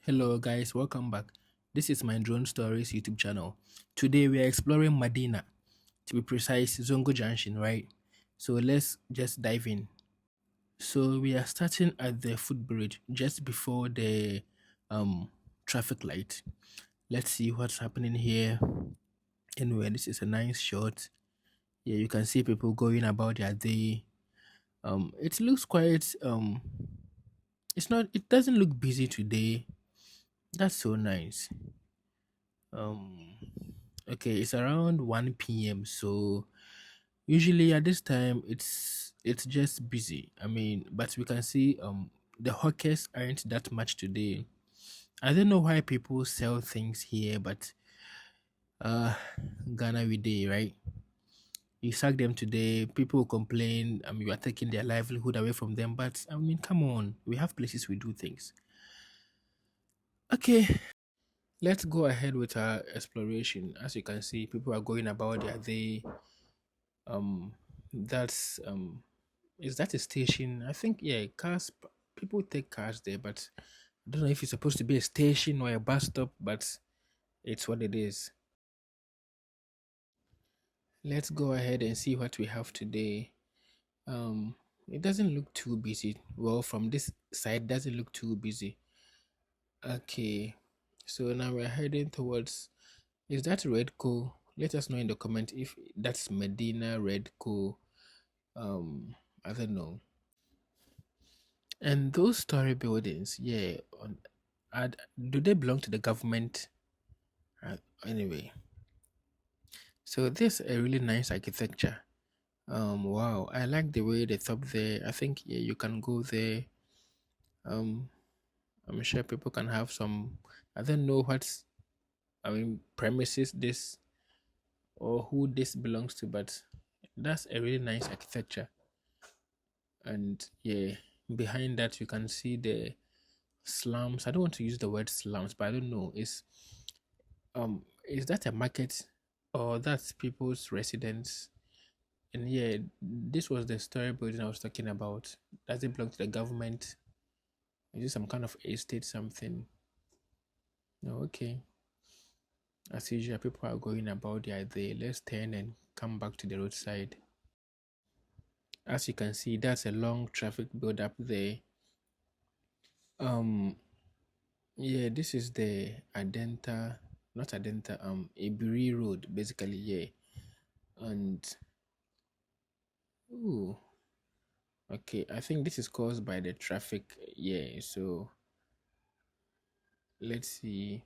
Hello guys, welcome back. This is my Drone Stories YouTube channel. Today we are exploring Madina, to be precise, Zongo Junction, right? So let's just dive in. So we are starting at the footbridge just before the traffic light. Let's see what's happening here. Anyway, this is a nice shot. Yeah, you can see people going about their day. It looks quite it doesn't look busy today. That's so nice. Um, okay, it's around 1 p.m. So usually at this time it's just busy. I mean, but we can see the hawkers aren't that much today. I don't know why people sell things here, but uh Ghana we day, right? You sack them today, people will complain, you are taking their livelihood away from them. But I mean, come on, we have places we do things. Okay, let's go ahead with our exploration. As you can see, people are going about their day. That's is that a station? I think, yeah, cars, people take cars there, but I don't know if it's supposed to be a station or a bus stop, but it's what it is. Let's go ahead and see what we have today. It doesn't look too busy. Well, from this side, it doesn't look too busy. Okay, so now we're heading towards, is that Red Co? Let us know in the comment if that's Medina Red Co. I don't know. And those story buildings, yeah, do they belong to the government? Anyway, so this is a really nice architecture. Wow, I like the way they thought there. I think, yeah, you can go there. Um, I'm sure people can have some. I don't know premises this or who this belongs to, but that's a really nice architecture. And yeah, behind that you can see the slums. I don't want to use the word slums, but I don't know. Is that a market or that's people's residence? And yeah, this was the story building I was talking about. Does it belong to the government? Is it some kind of estate something? No, okay. As usual, people are going about their day. Let's turn and come back to the roadside. As you can see, that's a long traffic build up there. Um yeah, this is the Adenta, not Adenta, Ibiri Road, basically, yeah. And ooh, okay, I think this is caused by the traffic. Yeah, so let's see.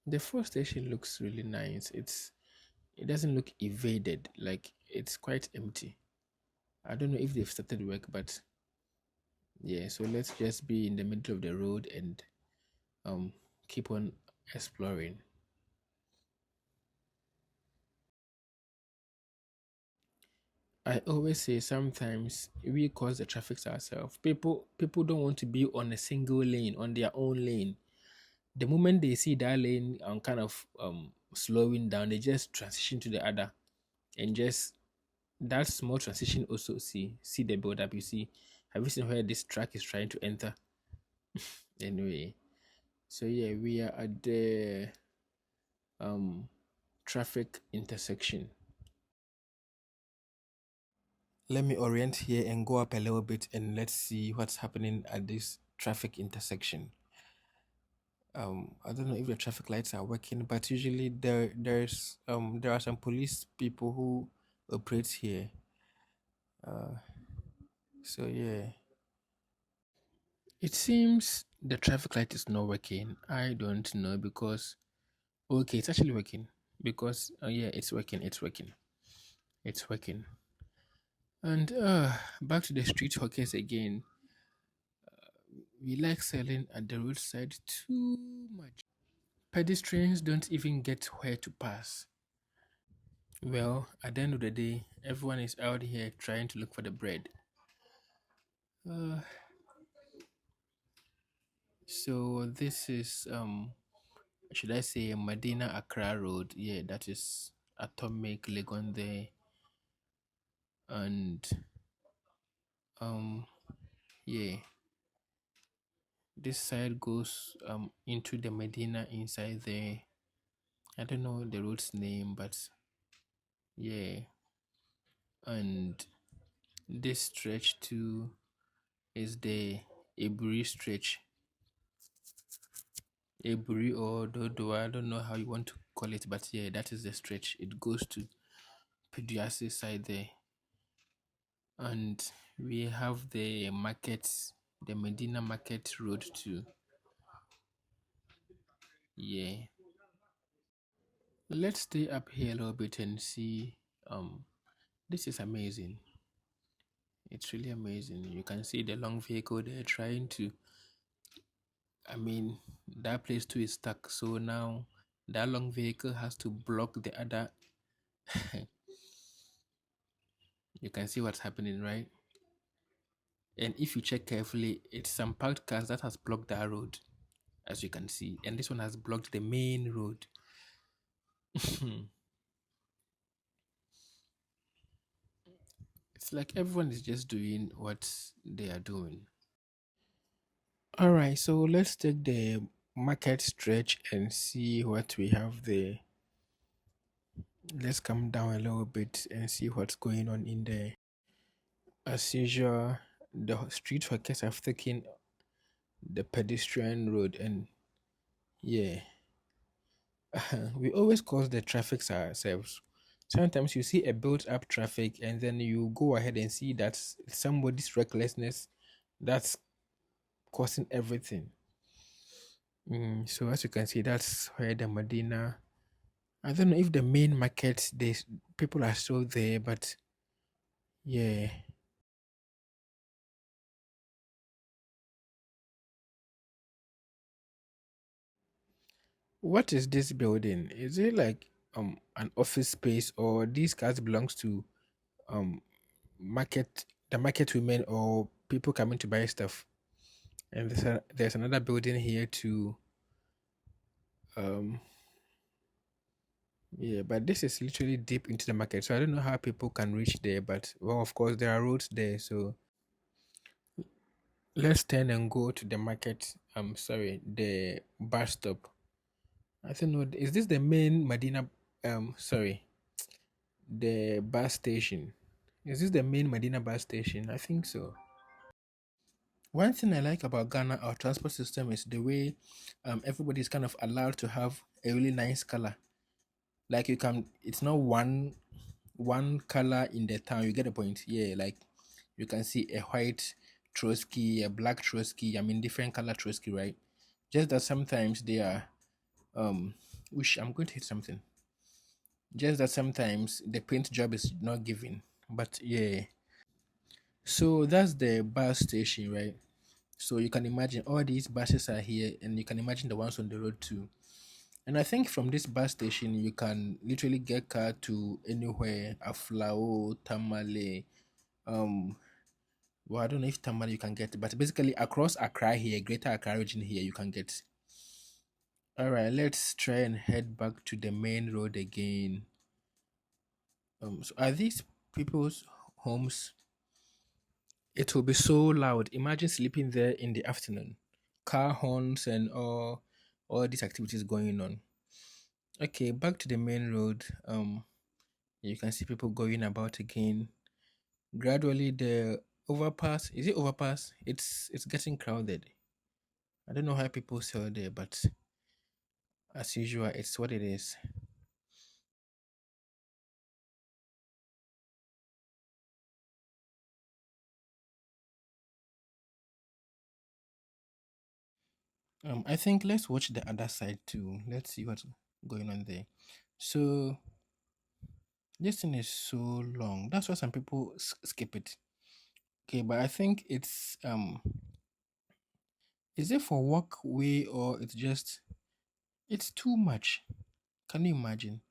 The fuel station looks really nice. It doesn't look evaded, like it's quite empty. I don't know if they've started work, but yeah, so let's just be in the middle of the road and um keep on exploring. I always say sometimes we cause the traffic ourselves. People don't want to be on a single lane, on their own lane. The moment they see that lane kind of slowing down, they just transition to the other, and just that small transition also see the build up. You see, have you seen where this truck is trying to enter? Anyway, so yeah, we are at the um traffic intersection. Let me orient here and go up a little bit and let's see what's happening at this traffic intersection. I don't know if the traffic lights are working, but usually there are some police people who operate here. Uh, so yeah, it seems the traffic light is not working. I don't know because okay, it's actually working because yeah, it's working. It's working. It's working. And back to the street hawkers again. We like selling at the roadside too much. Pedestrians don't even get where to pass. Well, at the end of the day, everyone is out here trying to look for the bread. Uh, so this is should I say Madina Accra Road? Yeah, that is Atomic Legon there, and um yeah, This side goes into the Medina inside there. I don't know the road's name, but yeah. And this stretch too is the Eburi stretch. Eburi or Dodo, I don't know how you want to call it, but yeah, that is the stretch. It goes to Peduasi side there. And we have the markets, the Medina Market Road too. Yeah. Let's stay up here a little bit and see. This is amazing. It's really amazing. You can see the long vehicle there trying to. I mean, that place too is stuck. So now that long vehicle has to block the other. You can see what's happening, right? And if you check carefully, it's some parked cars that has blocked that road, as you can see. And this one has blocked the main road. It's like everyone is just doing what they are doing. All right, so let's take the market stretch and see what we have there. Let's come down a little bit and see what's going on in there. As usual, the street hawkers have taken the pedestrian road, and yeah, we always cause the traffic ourselves. Sometimes you see a built up traffic, and then you go ahead and see that somebody's recklessness that's causing everything. So as you can see, that's where the Medina. I don't know if the main market there's people are still there, but yeah. What is this building? Is it like an office space, or these cars belongs to um market the market women or people coming to buy stuff? And there's another building here too. Um yeah, but this is literally deep into the market. So I don't know how people can reach there, but well, of course there are roads there, so let's turn and go to the market. I'm sorry, the bus stop. I don't know. Is this the main Medina? Sorry, the bus station. Is this the main Medina bus station? I think so. One thing I like about Ghana, our transport system, is the way everybody is kind of allowed to have a really nice color. Like you can, it's not one color in the town. You get the point? Yeah, like you can see a white Trotsky, a black Trotsky. I mean, different color Trotsky, right? Just that sometimes they are which I'm going to hit something. Just that sometimes the paint job is not given. But yeah. So that's the bus station, right? So you can imagine all these buses are here, and you can imagine the ones on the road too. And I think from this bus station you can literally get car to anywhere, Aflao, Tamale, um well, I don't know if Tamale you can get, but basically across Accra here, greater Accra region here, you can get. All right, let's try and head back to the main road again. So are these people's homes? It will be so loud. Imagine sleeping there in the afternoon. Car horns and all these activities going on. Okay, back to the main road. You can see people going about again. Gradually the overpass, is it overpass? It's getting crowded. I don't know how people sell there, but as usual, it's what it is. I think let's watch the other side too. Let's see what's going on there. So this thing is so long. That's why some people skip it. Okay, but I think it's is it for walkway or it's too much. Can you imagine?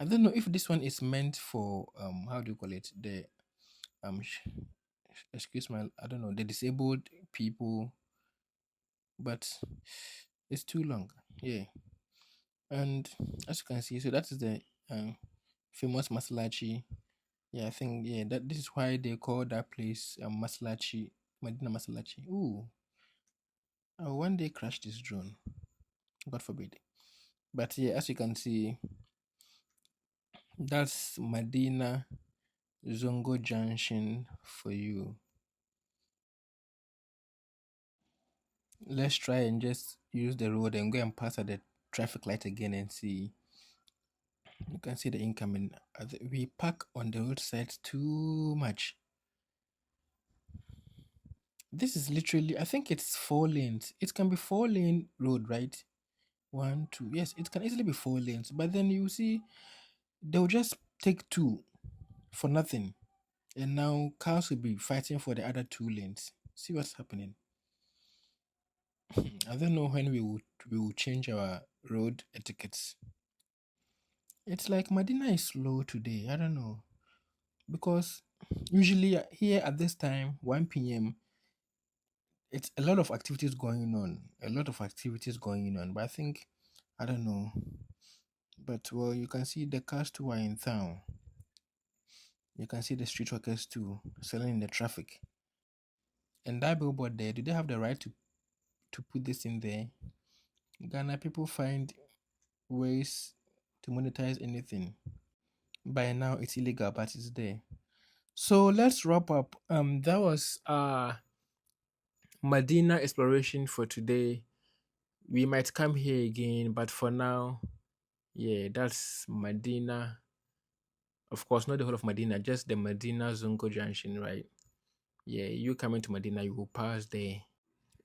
I don't know if this one is meant for how do you call it? The excuse my I don't know, the disabled people, but it's too long. Yeah. And as you can see, so that is the famous Masalachi. Yeah, I think yeah, that this is why they call that place Masalachi, Madina Masalachi. Ooh, I'll one day crash this drone. God forbid. But yeah, as you can see, that's Madina Zongo Junction for you. Let's try and just use the road and go and pass at the traffic light again and see. You can see the incoming. We park on the roadside too much. This is literally, I think it's 4 lanes. It can be 4 lane road, right? One, two. Yes, it can easily be 4 lanes. But then you see, they'll just take two for nothing. And now cars will be fighting for the other 2 lanes. See what's happening. I don't know when we will change our road etiquettes. It's like Madina is slow today. I don't know. Because usually here at this time, 1 p.m., it's a lot of activities going on. A lot of activities going on. But I think, I don't know. But well, you can see the cars too are in town. You can see the street workers too selling in the traffic. And that billboard there, do they have the right to put this in there? Ghana people find ways to monetize anything. By now it's illegal, but it's there. So let's wrap up. That was Medina exploration for today. We might come here again, but for now, yeah, that's Medina. Of course, not the whole of Medina, just the Madina Zongo Junction, right? Yeah, you coming to Medina, you will pass there.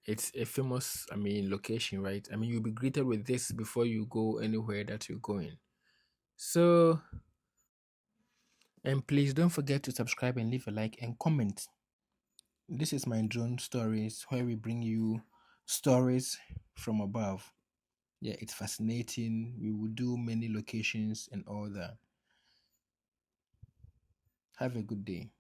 It's a famous, location, right? You'll be greeted with this before you go anywhere that you're going. So, and please don't forget to subscribe and leave a like and comment. This is my drone stories where we bring you stories from above. Yeah, it's fascinating. We will do many locations and all that. Have a good day.